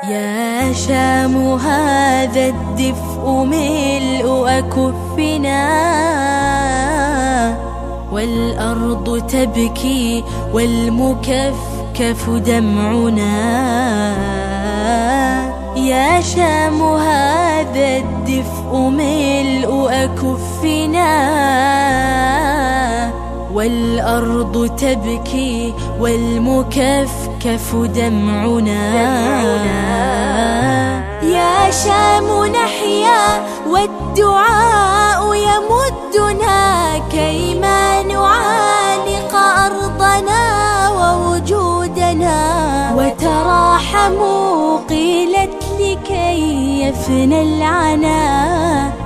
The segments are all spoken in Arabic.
يا شام هذا الدفء ملء أكفنا، والأرض تبكي والمكفكف دمعنا. يا شام هذا الدفء ملء أكفنا، والأرض تبكي والمكفكف دمعنا. يا شام نحيا والدعاء يمدنا، كيما نعانق أرضنا ووجودنا. وتراحموا قيلت لكي يفنى العنا،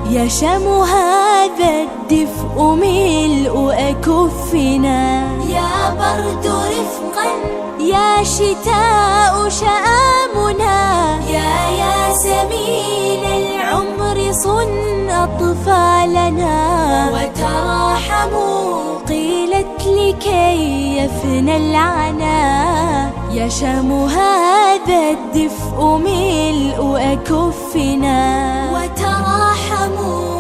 يا شام هذا الدفء ملء أكفنا. يا برد رفقا يا شتاء شآمنا، يا سمين العمر صن أطفالنا. وتراحموا قيلت لكي يفنى العنا، يا شام هذا الدفء ملء أكفنا. وتراحموا